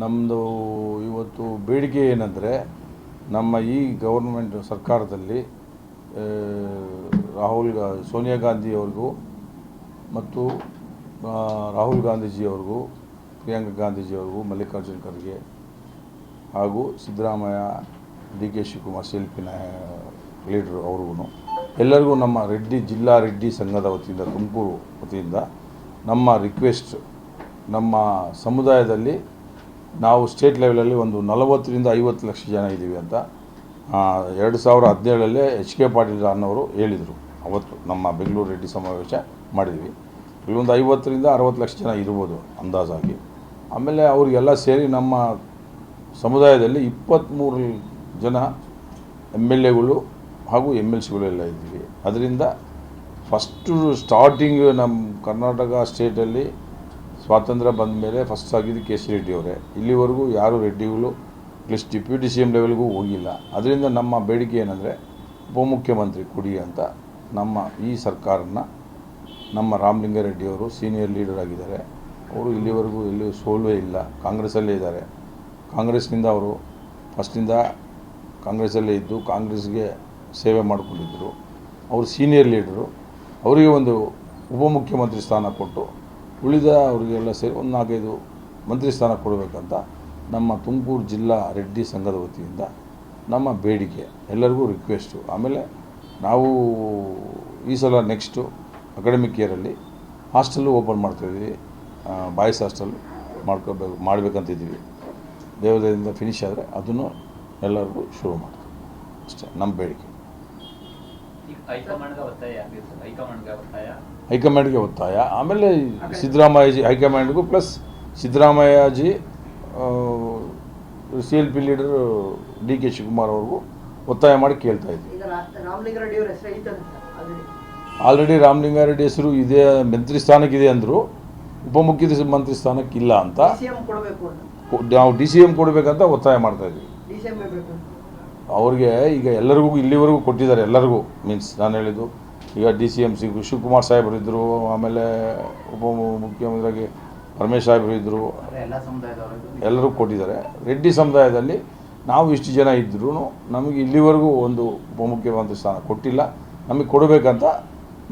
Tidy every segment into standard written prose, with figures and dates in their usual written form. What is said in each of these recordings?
ನಮ್ಮದು ಇವತ್ತು ಬೇಡಿಕೆ ಏನಂದರೆ, ನಮ್ಮ ಈ ಗೌರ್ಮೆಂಟ್ ಸರ್ಕಾರದಲ್ಲಿ ಸೋನಿಯಾ ಗಾಂಧಿಯವ್ರಿಗೂ ಮತ್ತು ರಾಹುಲ್ ಗಾಂಧೀಜಿಯವ್ರಿಗೂ, ಪ್ರಿಯಾಂಕಾ ಗಾಂಧೀಜಿಯವ್ರಿಗೂ, ಮಲ್ಲಿಕಾರ್ಜುನ್ ಖರ್ಗೆ ಹಾಗೂ ಸಿದ್ದರಾಮಯ್ಯ, ಡಿ ಕೆ ಶಿವಕುಮಾರ್ ಶಿಲ್ಪಿ ಲೀಡ್ರು ಅವ್ರಿಗೂ ಎಲ್ಲರಿಗೂ ನಮ್ಮ ಜಿಲ್ಲಾ ರೆಡ್ಡಿ ಸಂಘದ ವತಿಯಿಂದ, ತುಮಕೂರು ವತಿಯಿಂದ ನಮ್ಮ ರಿಕ್ವೆಸ್ಟ್, ನಮ್ಮ ಸಮುದಾಯದಲ್ಲಿ ನಾವು ಸ್ಟೇಟ್ ಲೆವೆಲಲ್ಲಿ ಒಂದು 40ರಿಂದ 50 ಲಕ್ಷ ಜನ ಇದ್ದೀವಿ ಅಂತ 2017 ಎಚ್ ಕೆ ಪಾಟೀಲ್ ಅನ್ನೋರು ಹೇಳಿದರು. ಅವತ್ತು ನಮ್ಮ ಬೆಂಗಳೂರು ರೆಡ್ಡಿ ಸಮಾವೇಶ ಮಾಡಿದ್ವಿ. ಇಲ್ಲೊಂದು 50ರಿಂದ 60 ಲಕ್ಷ ಜನ ಇರ್ಬೋದು ಅಂದಾಜಾಗಿ. ಆಮೇಲೆ ಅವರಿಗೆಲ್ಲ ಸೇರಿ ನಮ್ಮ ಸಮುದಾಯದಲ್ಲಿ 23 ಜನ MLAಗಳು ಹಾಗೂ MLCಗಳು ಎಲ್ಲ ಇದ್ದೀವಿ. ಅದರಿಂದ ಫಸ್ಟು ಸ್ಟಾರ್ಟಿಂಗ್ ನಮ್ಮ ಕರ್ನಾಟಕ ಸ್ಟೇಟಲ್ಲಿ ಸ್ವಾತಂತ್ರ್ಯ ಬಂದ ಮೇಲೆ ಫಸ್ಟ್ ಆಗಿದ್ದು ಕೆ ಸಿ ರೆಡ್ಡಿ ಅವರೇ. ಇಲ್ಲಿವರೆಗೂ ಯಾರು ರೆಡ್ಡಿಗಳು ಪ್ಲಸ್ ಡೆಪ್ಯೂಟಿ CM ಲೆವೆಲ್ಗೂ ಹೋಗಿಲ್ಲ. ಅದರಿಂದ ನಮ್ಮ ಬೇಡಿಕೆ ಏನಂದರೆ, ಉಪಮುಖ್ಯಮಂತ್ರಿ ಕೊಡಿ ಅಂತ ನಮ್ಮ ಈ ಸರ್ಕಾರನ ನಮ್ಮ ರಾಮಲಿಂಗಾರೆಡ್ಡಿಯವರು ಸೀನಿಯರ್ ಲೀಡರ್ ಆಗಿದ್ದಾರೆ. ಅವರು ಇಲ್ಲಿವರೆಗೂ ಎಲ್ಲಿಯೂ ಸೋಲೇ ಇಲ್ಲ, ಕಾಂಗ್ರೆಸ್ಸಲ್ಲೇ ಇದ್ದಾರೆ. ಕಾಂಗ್ರೆಸ್ನಿಂದ ಅವರು ಫಸ್ಟಿಂದ ಕಾಂಗ್ರೆಸ್ಸಲ್ಲೇ ಇದ್ದು ಕಾಂಗ್ರೆಸ್ಗೆ ಸೇವೆ ಮಾಡಿಕೊಂಡಿದ್ದರು. ಅವರು ಸೀನಿಯರ್ ಲೀಡರು. ಅವರಿಗೆ ಒಂದು ಉಪಮುಖ್ಯಮಂತ್ರಿ ಸ್ಥಾನ ಕೊಟ್ಟು ಉಳಿದ ಅವರಿಗೆಲ್ಲ ಸೇರಿ ಒಂದು 4-5 ಮಂತ್ರಿ ಸ್ಥಾನ ಕೊಡಬೇಕಂತ ನಮ್ಮ ತುಮಕೂರು ಜಿಲ್ಲಾ ರೆಡ್ಡಿ ಸಂಘದ ವತಿಯಿಂದ ನಮ್ಮ ಬೇಡಿಕೆ, ಎಲ್ಲರಿಗೂ ರಿಕ್ವೆಸ್ಟು. ಆಮೇಲೆ ನಾವು ಈ ಸಲ ನೆಕ್ಸ್ಟು ಅಕಾಡೆಮಿಕ್ ಇಯರಲ್ಲಿ ಹಾಸ್ಟೆಲ್ಲು ಓಪನ್ ಮಾಡ್ತಾಯಿದ್ದೀವಿ. ಬಾಯ್ಸ್ ಹಾಸ್ಟೆಲ್ ಮಾಡಬೇಕಂತಿದ್ದೀವಿ. ದೇವದಯದಿಂದ ಫಿನಿಶ್ ಆದರೆ ಅದನ್ನು ಎಲ್ಲರಿಗೂ ಶುರು ಮಾಡ್ತೀವಿ. ಅಷ್ಟೇ ನಮ್ಮ ಬೇಡಿಕೆ. ಹೈಕಮಾಂಡ್ಗೆ ಒತ್ತಾಯ. ಆಮೇಲೆ ಸಿದ್ದರಾಮಯ್ಯಜಿ ಹೈಕಮಾಂಡ್ಗೂ plus Siddaramaiah ji CLP leader D K Shivakumar ಅವ್ರಿಗೂ ಒತ್ತಾಯ ಮಾಡಿ ಕೇಳ್ತಾ ಇದ್ವಿ. ಆಲ್ರೆಡಿ ರಾಮಲಿಂಗಾರೆಡ್ಡಿ ಹೆಸರು ಇದೆ, ಮಂತ್ರಿ ಸ್ಥಾನಕ್ಕಿದೆ ಅಂದರು. ಉಪಮುಖ್ಯಮಂತ್ರಿ ಸ್ಥಾನಕ್ಕಿಲ್ಲ ಅಂತ ನಾವು DCM ಕೊಡಬೇಕಂತ ಒತ್ತಾಯ ಮಾಡ್ತಾಯಿದ್ವಿ. ಅವ್ರಿಗೆ ಈಗ ಎಲ್ಲರಿಗೂ ಇಲ್ಲಿವರೆಗೂ ಕೊಟ್ಟಿದ್ದಾರೆ. ಎಲ್ಲರಿಗೂ ಮೀನ್ಸ್ ನಾನು ಹೇಳಿದ್ದು, ಈಗ DCM ಶಿವಕುಮಾರ್ ಸಾಹೇಬರು ಇದ್ದರು, ಆಮೇಲೆ ಉಪಮುಖ್ಯಮಂತ್ರಿಯಾಗಿ ಪರಮೇಶ್ ಸಾಹೇಬರು ಇದ್ದರು, ಎಲ್ಲರಿಗೂ ಕೊಟ್ಟಿದ್ದಾರೆ. ರೆಡ್ಡಿ ಸಮುದಾಯದಲ್ಲಿ ನಾವು ಇಷ್ಟು ಜನ ಇದ್ದರೂ ನಮಗೆ ಇಲ್ಲಿವರೆಗೂ ಒಂದು ಉಪಮುಖ್ಯಮಂತ್ರಿ ಸ್ಥಾನ ಕೊಟ್ಟಿಲ್ಲ. ನಮಗೆ ಕೊಡಬೇಕಂತ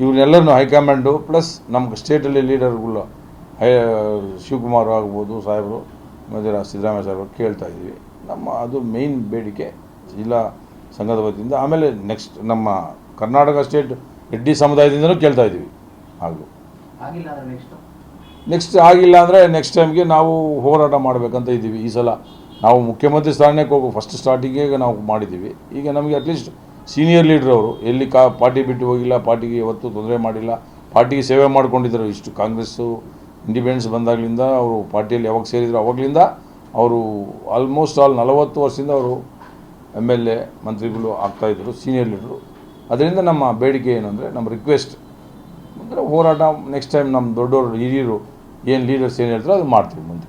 ಇವ್ರನ್ನೆಲ್ಲರೂ ಹೈಕಮಾಂಡು ಪ್ಲಸ್ ನಮ್ಮ ಸ್ಟೇಟಲ್ಲಿ ಲೀಡರ್ಗಳು ಶಿವಕುಮಾರ್ ಆಗ್ಬೋದು ಸಾಹೇಬರು, ಮತ್ತು ಸಿದ್ದರಾಮಯ್ಯ ಸಾಹೇಬರು ಕೇಳ್ತಾ ಇದ್ದೀವಿ. ನಮ್ಮ ಅದು ಮೇಯ್ನ್ ಬೇಡಿಕೆ ಜಿಲ್ಲಾ ಸಂಘದ ವತಿಯಿಂದ. ಆಮೇಲೆ ನೆಕ್ಸ್ಟ್ ನಮ್ಮ ಕರ್ನಾಟಕ ಸ್ಟೇಟ್ ರೆಡ್ಡಿ ಸಮುದಾಯದಿಂದಲೂ ಕೇಳ್ತಾ ಇದ್ದೀವಿ. ನೆಕ್ಸ್ಟ್ ಆಗಿಲ್ಲ ಅಂದರೆ ನೆಕ್ಸ್ಟ್ ಟೈಮ್ಗೆ ನಾವು ಹೋರಾಟ ಮಾಡಬೇಕಂತ ಇದ್ದೀವಿ. ಈ ಸಲ ನಾವು ಮುಖ್ಯಮಂತ್ರಿ ಸ್ಥಾನಕ್ಕೆ ಹೋಗೋ ಫಸ್ಟ್ ಸ್ಟಾರ್ಟಿಂಗಿಗೆ ನಾವು ಮಾಡಿದ್ದೀವಿ. ಈಗ ನಮಗೆ ಅಟ್ಲೀಸ್ಟ್ ಸೀನಿಯರ್ ಲೀಡ್ರ್ ಅವರು ಎಲ್ಲಿ ಪಾರ್ಟಿ ಬಿಟ್ಟು ಹೋಗಿಲ್ಲ, ಪಾರ್ಟಿಗೆ ಯಾವತ್ತೂ ತೊಂದರೆ ಮಾಡಿಲ್ಲ, ಪಾರ್ಟಿಗೆ ಸೇವೆ ಮಾಡ್ಕೊಂಡಿದ್ದರು. ಇಷ್ಟು ಕಾಂಗ್ರೆಸ್ಸು ಇಂಡಿಪೆಂಡೆನ್ಸ್ ಬಂದಾಗಲಿಂದ ಅವರು ಪಾರ್ಟಿಯಲ್ಲಿ ಯಾವಾಗ ಸೇರಿದ್ರು ಅವಾಗಲಿಂದ ಅವರು ಆಲ್ಮೋಸ್ಟ್ 40 ವರ್ಷದಿಂದ ಅವರು MLA ಮಂತ್ರಿಗಳು ಆಗ್ತಾಯಿದ್ರು, ಸೀನಿಯರ್ ಲೀಡ್ರು. ಅದರಿಂದ ನಮ್ಮ ಬೇಡಿಕೆ ಏನು ಅಂದರೆ, ನಮ್ಮ ರಿಕ್ವೆಸ್ಟ್ ಅಂದರೆ ಹೋರಾಟ ನೆಕ್ಸ್ಟ್ ಟೈಮ್ ನಮ್ಮ ದೊಡ್ಡವರು ಹಿರಿಯರು ಏನು ಲೀಡರ್ಸ್ ಏನು ಹೇಳ್ತಾರೋ ಅದು ಮಾಡ್ತೀವಿ ಮುಂದೆ.